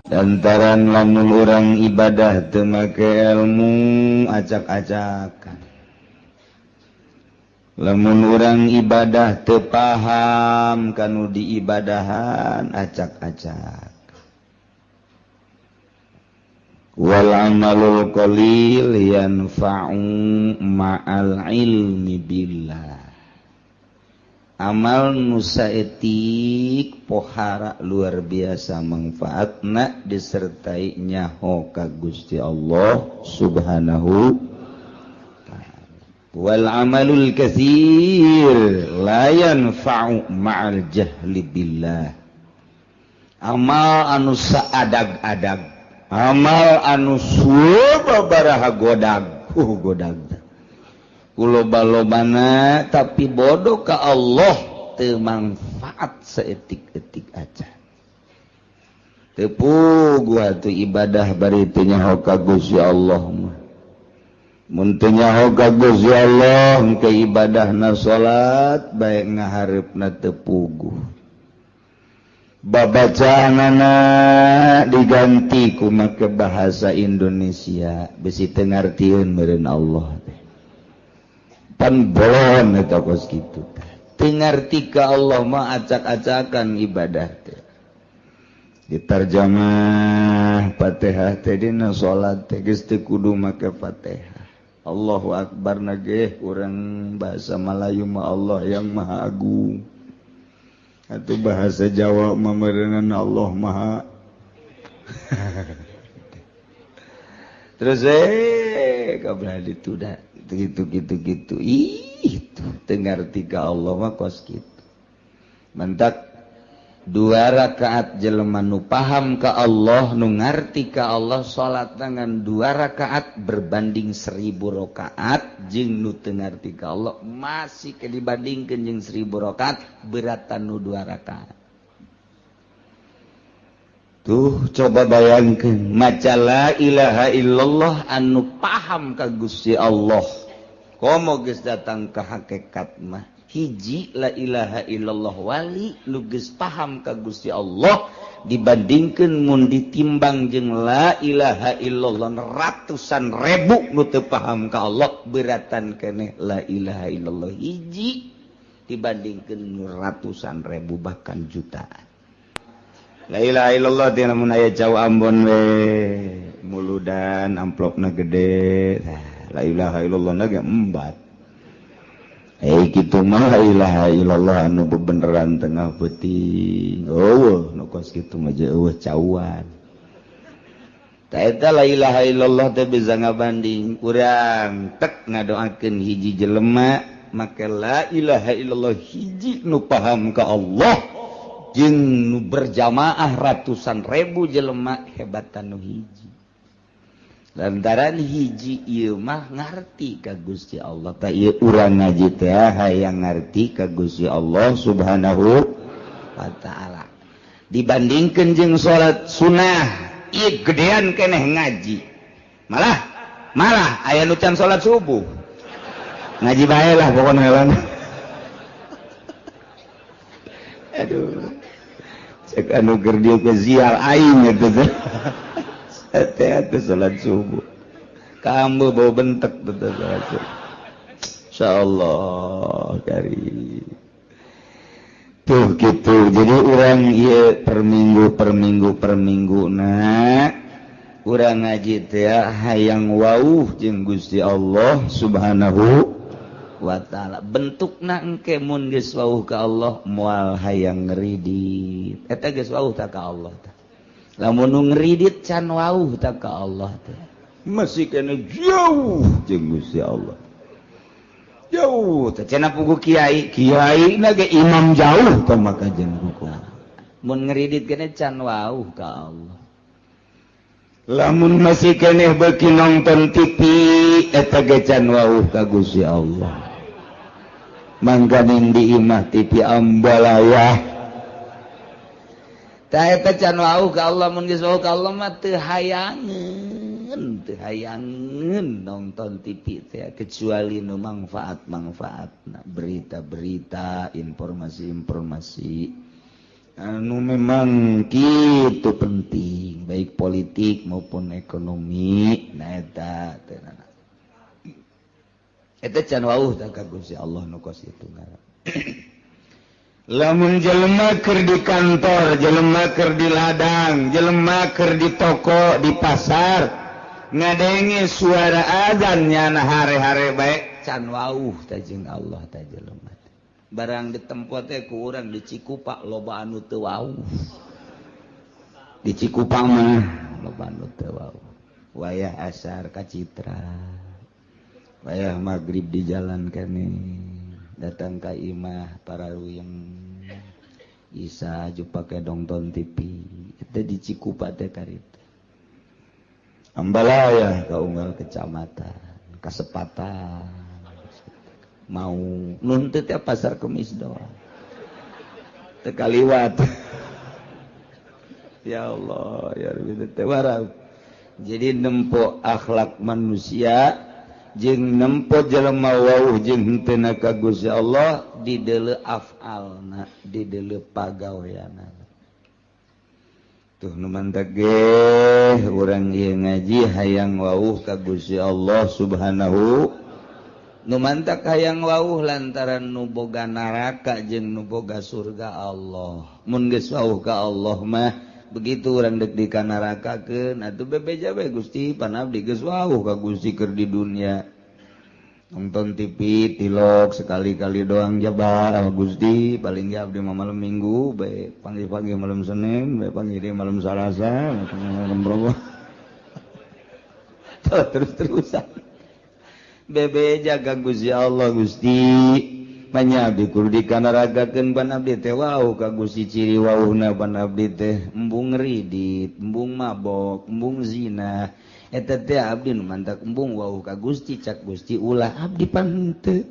lantaran lamun urang ibadah teu make ilmu acak-acakan. Lamun urang ibadah teu paham kanu diibadahan acak-acak. Wal amalul qalil yanfa'u ma'al ilmi billah. Amal nu saeutik pohara luar biasa manfaatna disertai nyaho ka Gusti Allah Subhanahu taala. Wal amalul katsir la yanfa'u ma'al jahli billah. Amal anu saadag-adag, amal anu sababaraha godag, godag. Loba-lobana tapi bodoh ka Allah teu manfaat saeutik-eutik aja. Teu puguh atuh ibadah bari teu nyaho ka Gusti Allah mah. Mun teu nyaho ka Gusti Allah engke ibadahna salat bae ngahareupna teu puguh. Babacaanana diganti ku make bahasa Indonesia bisi teu ngartieun meureun Allah teh. Pan bolon eta kos kitu teu ngarti ka Allah mah acak-acakan ibadah teh. Ditarjamah Fatihah teh dina salat teh geus teu kudu make Fatihah. Allahu akbar na ge urang bahasa Melayu mah Allah yang Maha Agung. Atuh bahasa Jawa mah meureunna Allah Maha. Terus kabeh ditu da gitu itu tengarti ka Allah mah kos kitu. Mentak 2 rakaat jelema nu paham ka Allah nu ngarti ka Allah salat dengan 2 rakaat berbanding 1000 rakaat jeung nu teu ngarti ka Allah masih ke dibandingkeun jeung 1000 rakaat beratan nu 2 rakaat. Tuh coba bayangkeun maca la ilaha illallah anu paham ka Gusti Allah. Komo geus datang ka hakikat mah hiji la ilaha illallah wali nu geus paham ka Gusti Allah dibandingkeun mun ditimbang jeung la ilaha illallah ratusan ribu nu teu paham ka Allah beratan keneh la ilaha illallah hiji dibandingkeun ratusan ribu bahkan jutaan. La ilaha illallah teh lamun aya jauh Ambon we muludan amplopna gede. La ilaha illallah na ge embat. Kitu mah la ilaha illallah anu bebeneran tengah peuting. Eueuh nu kos kitu mah je eueuh cauan. Ta eta la ilaha illallah teh bisa ngabanding urang tek ngadoakeun hiji jelema make la ilaha illallah hiji nu paham ka Allah. Jeung nu berjamaah ratusan ribu jelema hebatan nu hiji. Lantaran hiji ieu mah ngarti ka Gusti Allah. Ta ieu urang ngaji teh hayang ngarti ka Gusti Allah Subhanahu wa taala. Dibandingkeun jeung salat sunah, ieu gedean keneh ngaji. Malah aya nu can salat subuh. Ngaji bae lah pokona heula. Aduh. Cek anu keur dieu ke ziar aing eta teh. Hati-hati salat subuh. Kambe bau bentek teh salat subuh. Insyaallah karim. Tuh gitu. Jadi urang ieu per minggu na urang ngaji teh hayang wauh jeung Gusti Allah Subhanahu wa ta'ala. Bentukna engke mun geus wauh ka Allah moal hayang ngridit eta geus wauh ta ka Allah tah. Lamun nu ngridit can wauh ta ka Allah teh masih kena jauh jeung Gusti Allah. Jauh teh cenah pugu kiai na ge imam jauh tah maka jeung ruku. Mun ngridit keneh can wauh ka Allah. Lamun masih keneh beuki nonton TV eta ge can wauh ka Gusti Allah. Mangganing di imah TV ambalayah ta eta can wauh ka Allah. Mun geus wauh ka Allah mah teu hayangeun nonton TV teh kecuali nu manfaatna berita-berita informasi-informasi anu memang kitu penting baik politik maupun ekonomi nah eta can wauh teh ka Gusti Allah nu kos itu ngaran lamun jelema keur di kantor jelema keur di ladang jelema keur di toko di pasar ngadenge suara azan nyana hare-hare bae can wauh teh jeung Allah teh jelema barang di tempat teh ku urang di Cikupa loba anu teu wauh di Cikupa mah loba anu teu wauh wayah asar ka Citra wayah magrib di jalan kene datang ka imah parawiyeng Isa aju pake nonton TV itu di Cikupa teh karita Ambalaya ka unggal kecamatan Kasepatan mau nuntut ya pasar Kemis doang tekaliwat ya Allah ya Rabbi teh warau jadi nempo akhlak manusia jeung nempo jelema wauh jeung henteu ka Gusti Allah di deuleu afalna di deuleu pagaweana tuh nu mantak ge urang ieu ngaji hayang wauh ka Gusti Allah subhanahu nu mantak hayang wauh lantaran nu boga neraka jeung nu boga surga Allah mun geus wauh ka Allah mah begitu urang deuk di ka nerakakeun atuh bebeja bae Gusti pan abdi geus wauh ka Gusti keur di dunia nonton TV tilok sekali-kali doang jabar Gusti paling ge abdi mah malam Minggu bae pagi-pagi malam Senin bae pagi di malam Salasa malam Rabu terus-terusan bebeja ka Gusti Allah Gusti Panya abdi kudu dikanaragakeun pan abdi teh wauh ka Gusti ciri wauhna pan abdi teh embung ridit, embung mabok, embung zina. Eta teh abdi nu mantak embung wauh ka Gusti cak Gusti ulah abdi pan henteu.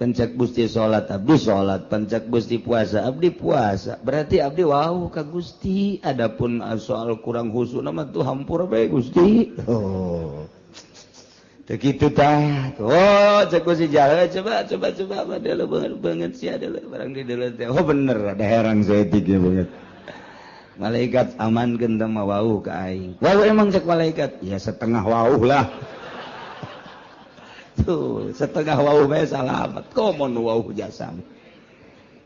Pancak Gusti salat abdi salat, pancak Gusti puasa abdi puasa. Berarti abdi wauh ka Gusti. Adapun soal kurang husuna mah tuh hampura bae Gusti. Oh. Begitu tah. Oh, cek Gusti jahe coba padahal banget sih ada barang di dalam teh. Oh bener ada herang saya tiga banget. Malaikat amankeun teh mah wauh ka aing. Wauh emang cek malaikat? Ya setengah wauh lah. Tuh, setengah wauh bae salamet. Komo nu wauh jasam.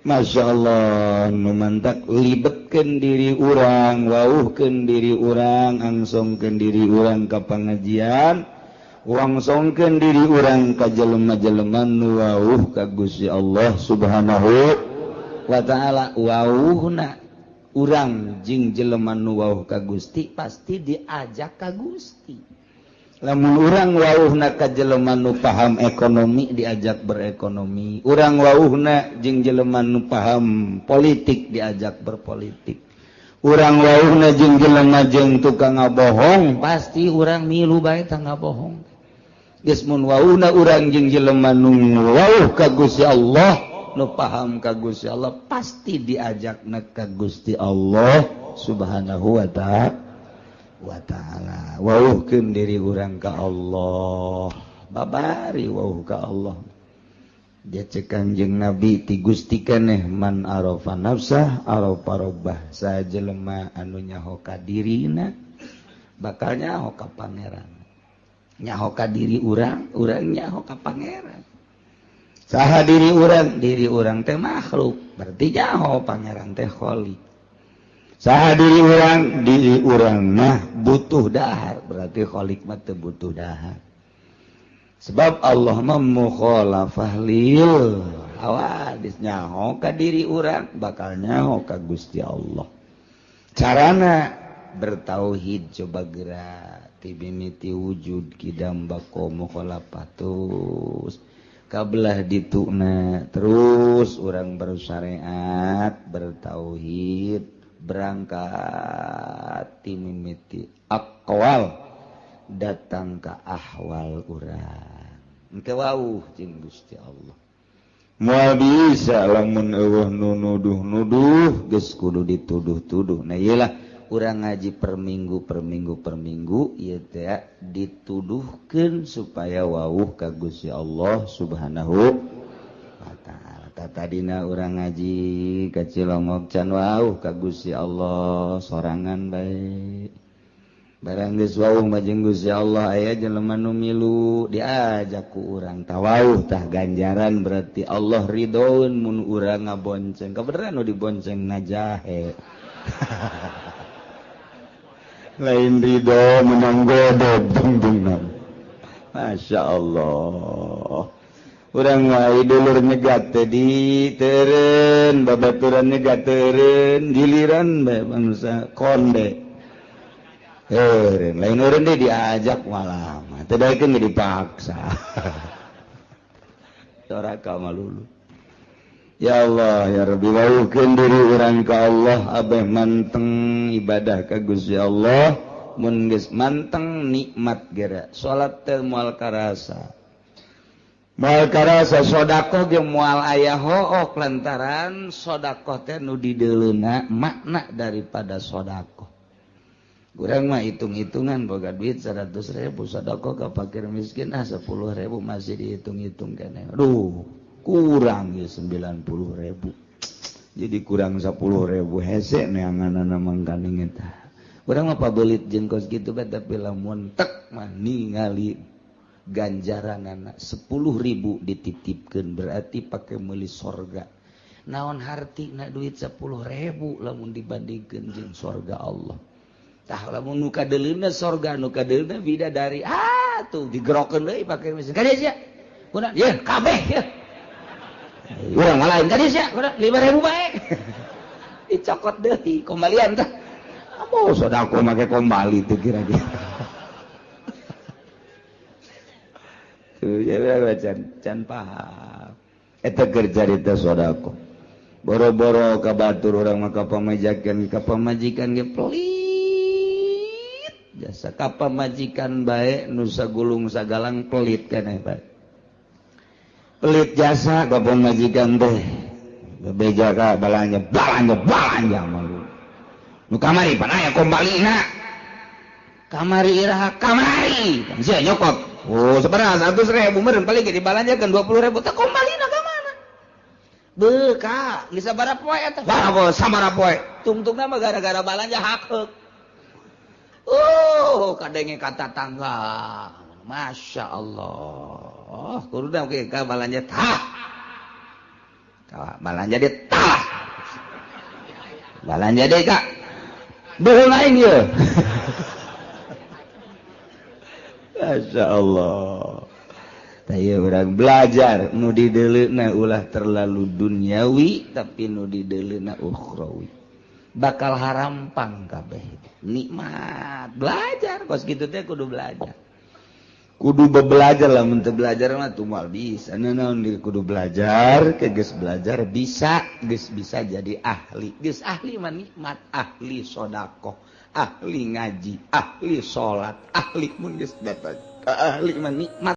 Masya Allah, nu mantak libetkeun diri urang, wauhkeun diri urang, angsongkeun diri urang ka pangajian. Wangsongkeun diri urang ka jelema-jelema nu wauh ka Gusti Allah Subhanahu wa taala. Wauhna urang jeung jelema nu wauh ka Gusti pasti diajak ka Gusti. Lamun urang wauhna ka jelema nu paham ekonomi diajak berekonomi. Urang wauhna jeung jelema nu paham politik diajak berpolitik. Urang wauhna jeung jelema jeung tukang ngabohong pasti urang milu bae tang ngabohong. Geus mun wauhna urang jeung jelema nu wauh ka Gusti Allah, nu paham ka Gusti Allah, pasti diajakna ka Gusti Allah Subhanahu wa taala. Wauhkeun diri urang ka Allah. Babari wauh ka Allah. Dia cek Kangjeng Nabi ti Gusti keneh man arafa nafsah arafa rabbah. Sajelema anu nyaho ka dirina bakal nyaho ka pangeran. Nyaho ka diri urang, urang nyaho ka pangeran. Saha diri urang teh makhluk, berarti nyaho pangeran teh khaliq. Saha diri urang mah butuh dahar, berarti khaliq mah teu butuh dahar. Sebab Allah mah mukhalafah lil hawadis, nyaho ka diri urang bakal nyaho ka Gusti Allah. Carana bertauhid coba gerak tibimiti wujud kidam bako mukhalafatus kabelah dituna terus orang bersyariat bertauhid berangkat timimiti aqwal datang ke ahwal urang engke wauh jeung Gusti Allah moal bisa lamun eueuh nu nuduh-nuduh geus kudu dituduh-tuduh. Nah iyalah urang ngaji per minggu ieu teh dituduhkeun supaya wauh ka Gusti Allah Subhanahu wa taala. Tata tadina urang ngaji ka Cilongok can wauh ka Gusti Allah sorangan bae barang geus wauh mah jeung Gusti Allah aya jelema nu milu diajak ku urang tawauh tah ganjaran berarti Allah ridhoeun mun urang ngabonceng kabeneran nu dibonceng najahe lain ridho menang godog dungdungan Masya Allah urang wae dulur nyegat teh diteureun babaturan nyegat teureun giliran bae bangsa konde lain urang deh diajak malah mah teu daekeun ge dipaksa doraka malulu ya Allah ya Rabbi wauhkeun diri urang ka Allah abeh manteng ibadah ka Gusti Allah mun geus manteng nikmat geura salat teh moal karasa moal karasa sodaqoh ge moal aya hook lantaran sodaqoh teh nu dideuleuna makna daripada sodaqoh urang mah hitung-hitungan boga duit 100.000 sodaqoh ka fakir miskin 10.000 masih dihitung-hitung keneh aduh kurang ya 90.000 jadi kurang 10.000 hese neanganana mangkaning eta urang mah pabelit jeung kos kitu bae tapi lamun tek mah ningali ganjaranana 10.000 dititipkeun berarti pake meuli sorga naon hartina duit 10.000 lamun dibandingkeun jeung sorga Allah tah lamun nu kadeuleuna sorga nu kadeuleuna bidadari tuh digerokeun deui pake mesin kadieu sia kunaon ye kabeh ye urang ngalahin kadieu sia kunaon 5.000 bae dicokot deui kombalian tah amoh sodako make kombali teh kira-kira ya can paham eta keur carita sodako boro-boro ka batur urang mah kapamajikan ge pelit jasa kapamajikan bae nu sagulung sagalang pelit keneh bae pelit jasa kapamajikan teh bebeja ka balanja malu nu kamari pan aya kombalina kamari iraha kamari sia nyokot oh sebenarnya 100.000 meureun paling ge dibalanjakeun 20.000 teh kombalina ka mana beuh ka geus sabaraha poe eta sabaraha poe tungtungna mah gara-gara balanja hakeuk kadenge kata tangga Masya Allah kudunya oke ka balanja tah ka balanja di tah balanja deui ka beuh lain ye Masya Allah taya urang belajar nu dideuleuna ulah terlalu duniawi tapi nu dideuleuna ukhrawi bakal harampang kabeh nikmat belajar kos kitu teh kudu belajar kudu belajar lah mun teu belajar mah tumal bisa naon kudu belajar ke geus belajar bisa geus bisa jadi ahli geus ahli mah nikmat ahli sedekah ahli ngaji ahli salat ahli mun geus dapat ahli mah nikmat